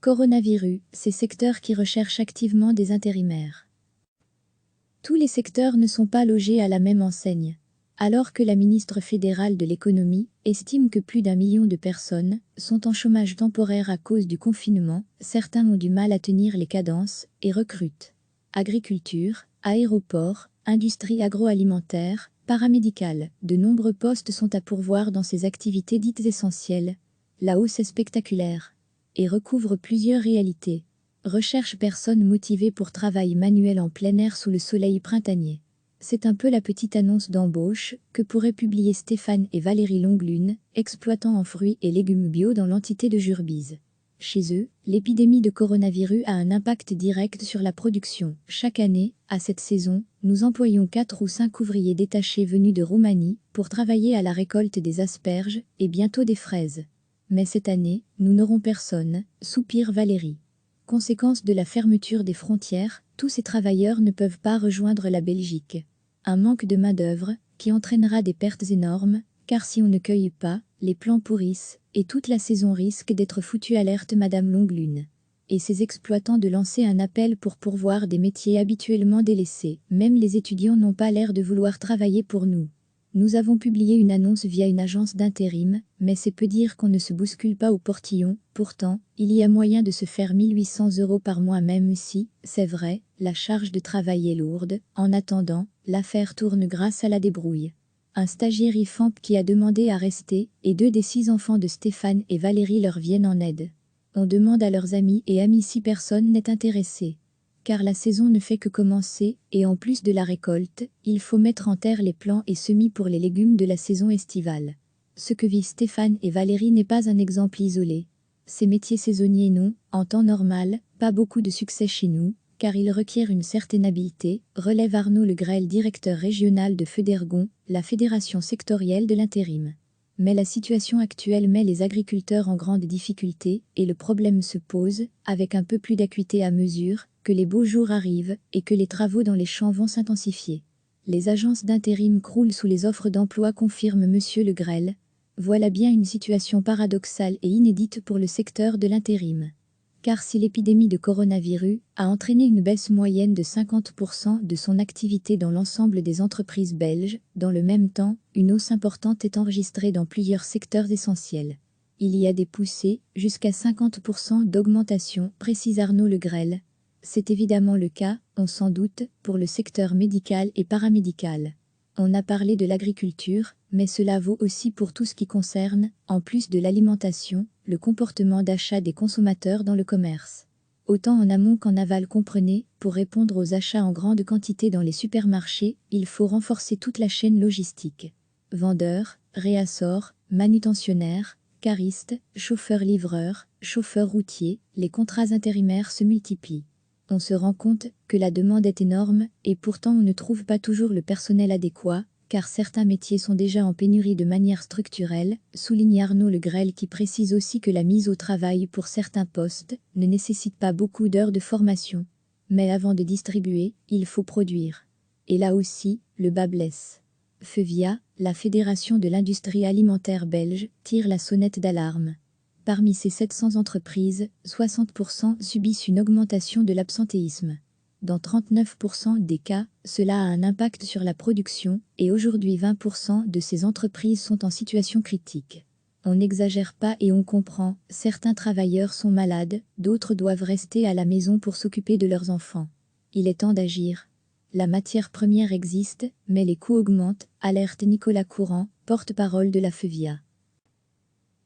Coronavirus, ces secteurs qui recherchent activement des intérimaires. Tous les secteurs ne sont pas logés à la même enseigne. Alors que la ministre fédérale de l'économie estime que plus d'1 million de personnes sont en chômage temporaire à cause du confinement, certains ont du mal à tenir les cadences et recrutent. Agriculture, aéroport, industrie agroalimentaire, paramédicale, de nombreux postes sont à pourvoir dans ces activités dites essentielles. La hausse est spectaculaire et recouvre plusieurs réalités. Recherche personnes motivées pour travail manuel en plein air sous le soleil printanier. C'est un peu la petite annonce d'embauche que pourraient publier Stéphane et Valérie Longlune, exploitants en fruits et légumes bio dans l'entité de Jurbise. Chez eux, l'épidémie de coronavirus a un impact direct sur la production. Chaque année, à cette saison, nous employons 4 ou 5 ouvriers détachés venus de Roumanie pour travailler à la récolte des asperges et bientôt des fraises. Mais cette année, nous n'aurons personne, soupire Valérie. Conséquence de la fermeture des frontières, tous ces travailleurs ne peuvent pas rejoindre la Belgique. Un manque de main-d'œuvre qui entraînera des pertes énormes, car si on ne cueille pas, les plants pourrissent et toute la saison risque d'être foutue, alerte Madame Longlune. Et ses exploitants de lancer un appel pour pourvoir des métiers habituellement délaissés. Même les étudiants n'ont pas l'air de vouloir travailler pour nous. Nous avons publié une annonce via une agence d'intérim, mais c'est peu dire qu'on ne se bouscule pas au portillon. Pourtant, il y a moyen de se faire 1 800 € par mois, même si, c'est vrai, la charge de travail est lourde. En attendant, l'affaire tourne grâce à la débrouille. Un stagiaire IFAMP qui a demandé à rester, et 2 des 6 enfants de Stéphane et Valérie leur viennent en aide. On demande à leurs amis et amis si personne n'est intéressé. Car la saison ne fait que commencer, et en plus de la récolte, il faut mettre en terre les plants et semis pour les légumes de la saison estivale. Ce que vivent Stéphane et Valérie n'est pas un exemple isolé. Ces métiers saisonniers n'ont, en temps normal, pas beaucoup de succès chez nous, car ils requièrent une certaine habileté, relève Arnaud Le Grel, directeur régional de Federgon, la fédération sectorielle de l'intérim. Mais la situation actuelle met les agriculteurs en grande difficulté, et le problème se pose, avec un peu plus d'acuité à mesure que les beaux jours arrivent et que les travaux dans les champs vont s'intensifier. Les agences d'intérim croulent sous les offres d'emploi, confirme Monsieur Le Grel. Voilà bien une situation paradoxale et inédite pour le secteur de l'intérim. Car si l'épidémie de coronavirus a entraîné une baisse moyenne de 50% de son activité dans l'ensemble des entreprises belges, dans le même temps, une hausse importante est enregistrée dans plusieurs secteurs essentiels. Il y a des poussées, jusqu'à 50% d'augmentation, précise Arnaud Le Grel. C'est évidemment le cas, on s'en doute, pour le secteur médical et paramédical. On a parlé de l'agriculture, mais cela vaut aussi pour tout ce qui concerne, en plus de l'alimentation, le comportement d'achat des consommateurs dans le commerce. Autant en amont qu'en aval, comprenez, pour répondre aux achats en grande quantité dans les supermarchés, il faut renforcer toute la chaîne logistique. Vendeurs, réassorts, manutentionnaires, caristes, chauffeurs-livreurs, chauffeurs routiers, les contrats intérimaires se multiplient. On se rend compte que la demande est énorme et pourtant on ne trouve pas toujours le personnel adéquat, car certains métiers sont déjà en pénurie de manière structurelle, souligne Arnaud Le Grel, qui précise aussi que la mise au travail pour certains postes ne nécessite pas beaucoup d'heures de formation. Mais avant de distribuer, il faut produire. Et là aussi, le bât blesse. Fevia, la Fédération de l'industrie alimentaire belge, tire la sonnette d'alarme. Parmi ces 700 entreprises, 60% subissent une augmentation de l'absentéisme. Dans 39% des cas, cela a un impact sur la production, et aujourd'hui 20% de ces entreprises sont en situation critique. On n'exagère pas et on comprend, certains travailleurs sont malades, d'autres doivent rester à la maison pour s'occuper de leurs enfants. Il est temps d'agir. La matière première existe, mais les coûts augmentent, alerte Nicolas Courant, porte-parole de la Fevia.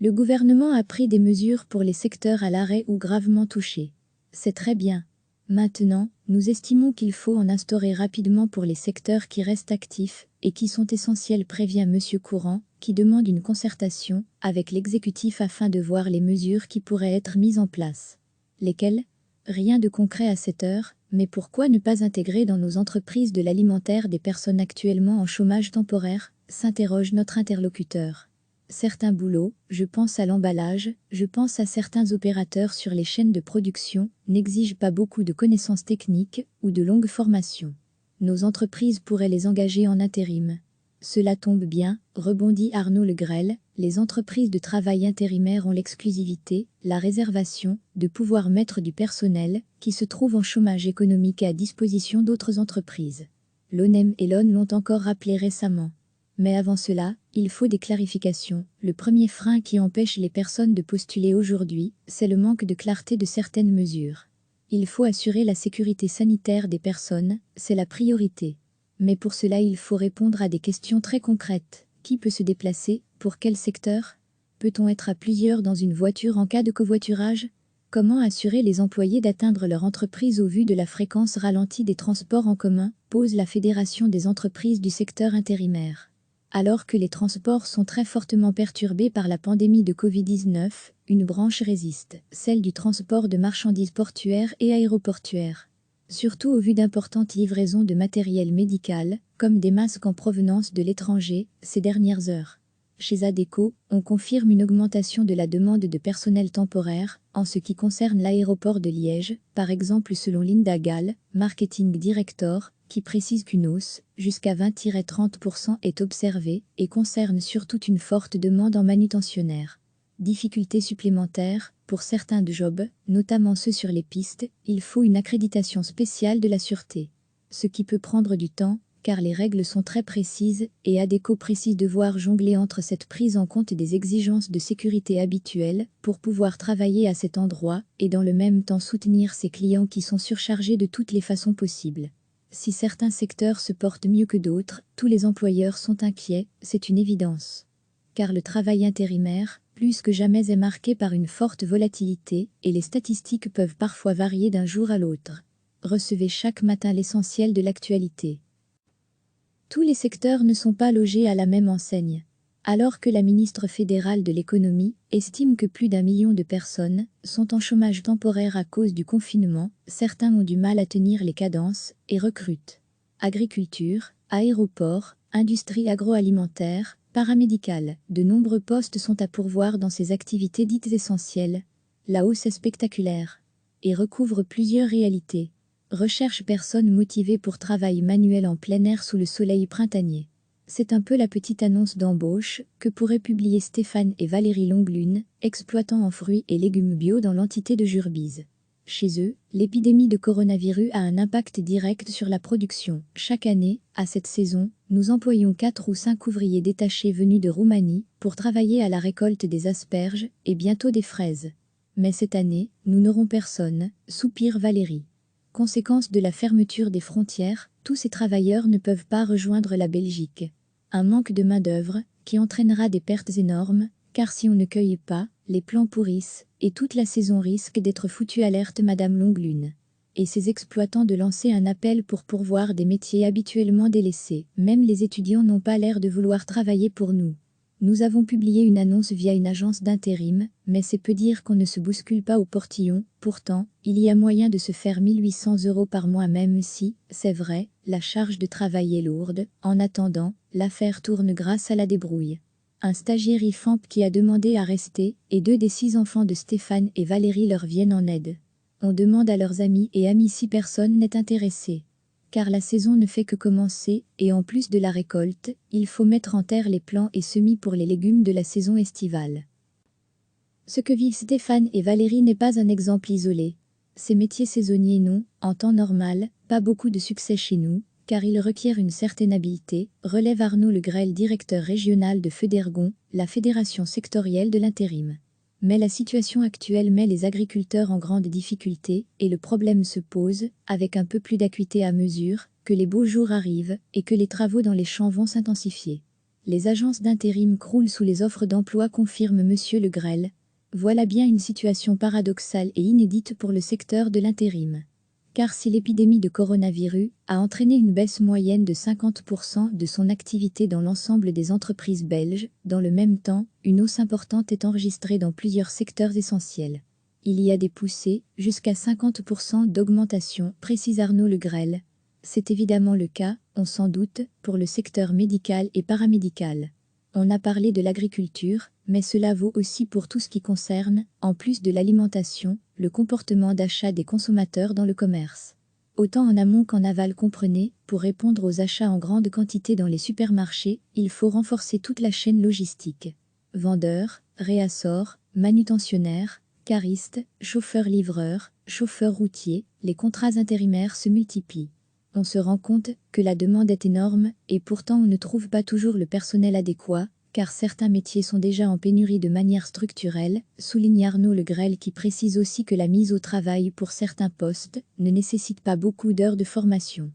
Le gouvernement a pris des mesures pour les secteurs à l'arrêt ou gravement touchés. C'est très bien. Maintenant, nous estimons qu'il faut en instaurer rapidement pour les secteurs qui restent actifs et qui sont essentiels, prévient Monsieur Courant, qui demande une concertation avec l'exécutif afin de voir les mesures qui pourraient être mises en place. Lesquelles ? Rien de concret à cette heure, mais pourquoi ne pas intégrer dans nos entreprises de l'alimentaire des personnes actuellement en chômage temporaire ? S'interroge notre interlocuteur. Certains boulots, je pense à l'emballage, je pense à certains opérateurs sur les chaînes de production, n'exigent pas beaucoup de connaissances techniques ou de longues formations. Nos entreprises pourraient les engager en intérim. Cela tombe bien, rebondit Arnaud Le Grel, les entreprises de travail intérimaire ont l'exclusivité, la réservation, de pouvoir mettre du personnel qui se trouve en chômage économique à disposition d'autres entreprises. L'ONEM et l'ONU l'ont encore rappelé récemment. Mais avant cela, il faut des clarifications. Le premier frein qui empêche les personnes de postuler aujourd'hui, c'est le manque de clarté de certaines mesures. Il faut assurer la sécurité sanitaire des personnes, c'est la priorité. Mais pour cela, il faut répondre à des questions très concrètes. Qui peut se déplacer? Pour quel secteur? Peut-on être à plusieurs dans une voiture en cas de covoiturage? Comment assurer les employés d'atteindre leur entreprise au vu de la fréquence ralentie des transports en commun? Pose la Fédération des entreprises du secteur intérimaire. Alors que les transports sont très fortement perturbés par la pandémie de Covid-19, une branche résiste, celle du transport de marchandises portuaires et aéroportuaires. Surtout au vu d'importantes livraisons de matériel médical, comme des masques en provenance de l'étranger, ces dernières heures. Chez Adecco, on confirme une augmentation de la demande de personnel temporaire, en ce qui concerne l'aéroport de Liège, par exemple selon Linda Gall, Marketing Director, qui précise qu'une hausse, jusqu'à 20-30% est observée, et concerne surtout une forte demande en manutentionnaire. Difficultés supplémentaires, pour certains jobs, notamment ceux sur les pistes, il faut une accréditation spéciale de la sûreté. Ce qui peut prendre du temps, car les règles sont très précises, et Adecco précise devoir jongler entre cette prise en compte des exigences de sécurité habituelles, pour pouvoir travailler à cet endroit, et dans le même temps soutenir ses clients qui sont surchargés de toutes les façons possibles. Si certains secteurs se portent mieux que d'autres, tous les employeurs sont inquiets, c'est une évidence. Car le travail intérimaire, plus que jamais, est marqué par une forte volatilité, et les statistiques peuvent parfois varier d'un jour à l'autre. Recevez chaque matin l'essentiel de l'actualité. Tous les secteurs ne sont pas logés à la même enseigne. Alors que la ministre fédérale de l'économie estime que plus d'1 million de personnes sont en chômage temporaire à cause du confinement, certains ont du mal à tenir les cadences et recrutent. Agriculture, aéroport, industrie agroalimentaire, paramédicale, de nombreux postes sont à pourvoir dans ces activités dites essentielles. La hausse est spectaculaire et recouvre plusieurs réalités. Recherche personnes motivées pour travail manuel en plein air sous le soleil printanier. C'est un peu la petite annonce d'embauche que pourraient publier Stéphane et Valérie Longlune, exploitants en fruits et légumes bio dans l'entité de Jurbise. Chez eux, l'épidémie de coronavirus a un impact direct sur la production. Chaque année, à cette saison, nous employons 4 ou 5 ouvriers détachés venus de Roumanie pour travailler à la récolte des asperges et bientôt des fraises. Mais cette année, nous n'aurons personne, soupire Valérie. Conséquence de la fermeture des frontières, tous ces travailleurs ne peuvent pas rejoindre la Belgique. Un manque de main-d'œuvre qui entraînera des pertes énormes, car si on ne cueille pas, les plants pourrissent, et toute la saison risque d'être foutue, alerte Madame Longlune. Et ces exploitants de lancer un appel pour pourvoir des métiers habituellement délaissés. Même les étudiants n'ont pas l'air de vouloir travailler pour nous. Nous avons publié une annonce via une agence d'intérim, mais c'est peu dire qu'on ne se bouscule pas au portillon. Pourtant, il y a moyen de se faire 1 800 € par mois, même si, c'est vrai, la charge de travail est lourde. En attendant, l'affaire tourne grâce à la débrouille. Un stagiaire IFAMP qui a demandé à rester, et 2 des 6 enfants de Stéphane et Valérie leur viennent en aide. On demande à leurs amis et amis si personne n'est intéressé. Car la saison ne fait que commencer, et en plus de la récolte, il faut mettre en terre les plants et semis pour les légumes de la saison estivale. Ce que vivent Stéphane et Valérie n'est pas un exemple isolé. Ces métiers saisonniers n'ont, en temps normal, pas beaucoup de succès chez nous, car ils requièrent une certaine habileté, relève Arnaud Le Grel, directeur régional de Federgon, la fédération sectorielle de l'intérim. Mais la situation actuelle met les agriculteurs en grande difficulté, et le problème se pose, avec un peu plus d'acuité à mesure que les beaux jours arrivent et que les travaux dans les champs vont s'intensifier. Les agences d'intérim croulent sous les offres d'emploi, confirme Monsieur Le Grel. Voilà bien une situation paradoxale et inédite pour le secteur de l'intérim. Car si l'épidémie de coronavirus a entraîné une baisse moyenne de 50% de son activité dans l'ensemble des entreprises belges, dans le même temps, une hausse importante est enregistrée dans plusieurs secteurs essentiels. Il y a des poussées, jusqu'à 50% d'augmentation, précise Arnaud Le Grel. C'est évidemment le cas, on s'en doute, pour le secteur médical et paramédical. On a parlé de l'agriculture, mais cela vaut aussi pour tout ce qui concerne, en plus de l'alimentation, le comportement d'achat des consommateurs dans le commerce. autant en amont qu'en aval comprenez, pour répondre aux achats en grande quantité dans les supermarchés, il faut renforcer toute la chaîne logistique. Vendeurs, réassort, manutentionnaires, caristes, chauffeurs-livreurs, chauffeurs routiers, les contrats intérimaires se multiplient. On se rend compte que la demande est énorme et pourtant on ne trouve pas toujours le personnel adéquat, car certains métiers sont déjà en pénurie de manière structurelle, souligne Arnaud Le Grel qui précise aussi que la mise au travail pour certains postes ne nécessite pas beaucoup d'heures de formation.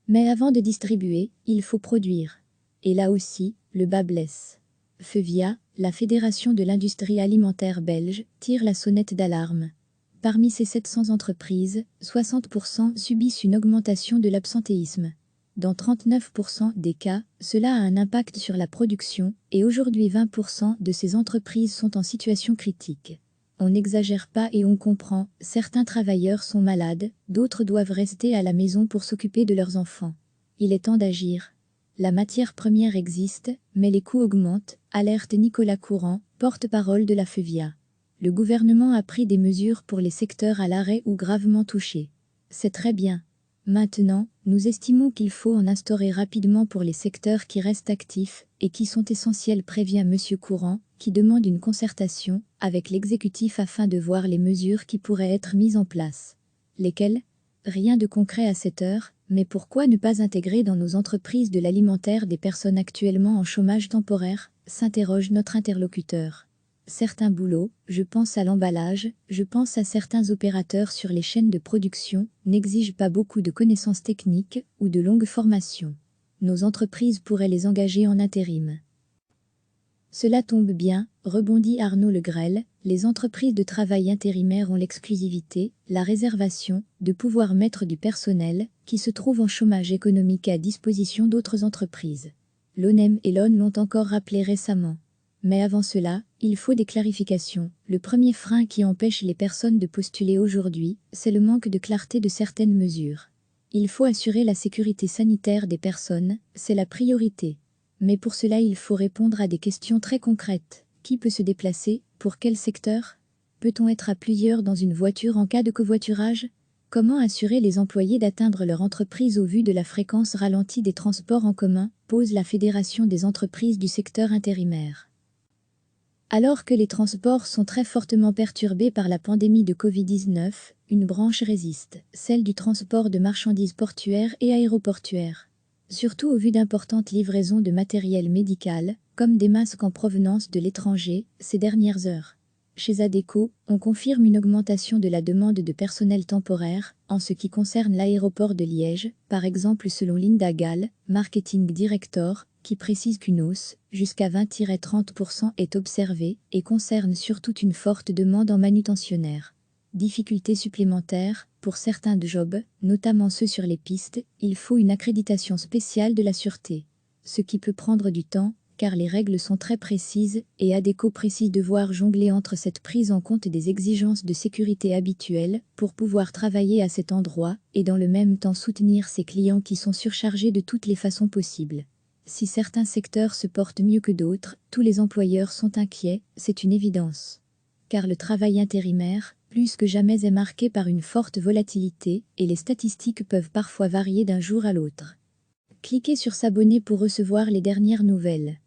Mais avant de distribuer, il faut produire. Et là aussi, le bât blesse. Fevia, la Fédération de l'industrie alimentaire belge, tire la sonnette d'alarme. Parmi ces 700 entreprises, 60% subissent une augmentation de l'absentéisme. Dans 39% des cas, cela a un impact sur la production et aujourd'hui 20% de ces entreprises sont en situation critique. On n'exagère pas et on comprend, certains travailleurs sont malades, d'autres doivent rester à la maison pour s'occuper de leurs enfants. Il est temps d'agir. La matière première existe, mais les coûts augmentent, alerte Nicolas Courant, porte-parole de la Fevia. Le gouvernement a pris des mesures pour les secteurs à l'arrêt ou gravement touchés. C'est très bien. Maintenant, nous estimons qu'il faut en instaurer rapidement pour les secteurs qui restent actifs et qui sont essentiels, prévient M. Courant, qui demande une concertation avec l'exécutif afin de voir les mesures qui pourraient être mises en place. Lesquelles ? Rien de concret à cette heure, mais pourquoi ne pas intégrer dans nos entreprises de l'alimentaire des personnes actuellement en chômage temporaire ? S'interroge notre interlocuteur. Certains boulots, je pense à l'emballage, je pense à certains opérateurs sur les chaînes de production, n'exigent pas beaucoup de connaissances techniques ou de longues formations. Nos entreprises pourraient les engager en intérim. Cela tombe bien, rebondit Arnaud Le Grel, les entreprises de travail intérimaire ont l'exclusivité, la réservation, de pouvoir mettre du personnel qui se trouve en chômage économique à disposition d'autres entreprises. L'ONEM et l'ONU l'ont encore rappelé récemment. Mais avant cela, il faut des clarifications. Le premier frein qui empêche les personnes de postuler aujourd'hui, c'est le manque de clarté de certaines mesures. Il faut assurer la sécurité sanitaire des personnes, c'est la priorité. Mais pour cela il faut répondre à des questions très concrètes. Qui peut se déplacer? Pour quel secteur? Peut-on être à plusieurs dans une voiture en cas de covoiturage? Comment assurer les employés d'atteindre leur entreprise au vu de la fréquence ralentie des transports en commun, pose la Fédération des entreprises du secteur intérimaire. Alors que les transports sont très fortement perturbés par la pandémie de Covid-19, une branche résiste, celle du transport de marchandises portuaires et aéroportuaires. Surtout au vu d'importantes livraisons de matériel médical, comme des masques en provenance de l'étranger, ces dernières heures. Chez Adecco, on confirme une augmentation de la demande de personnel temporaire, en ce qui concerne l'aéroport de Liège, par exemple selon Linda Gall, Marketing Director, qui précise qu'une hausse, jusqu'à 20-30%, est observée et concerne surtout une forte demande en manutentionnaire. Difficultés supplémentaires, pour certains jobs, notamment ceux sur les pistes, il faut une accréditation spéciale de la sûreté. Ce qui peut prendre du temps, car les règles sont très précises, et Adecco précise devoir jongler entre cette prise en compte des exigences de sécurité habituelles, pour pouvoir travailler à cet endroit, et dans le même temps soutenir ses clients qui sont surchargés de toutes les façons possibles. Si certains secteurs se portent mieux que d'autres, tous les employeurs sont inquiets, c'est une évidence. Car le travail intérimaire, plus que jamais, est marqué par une forte volatilité, et les statistiques peuvent parfois varier d'un jour à l'autre. Cliquez sur s'abonner pour recevoir les dernières nouvelles.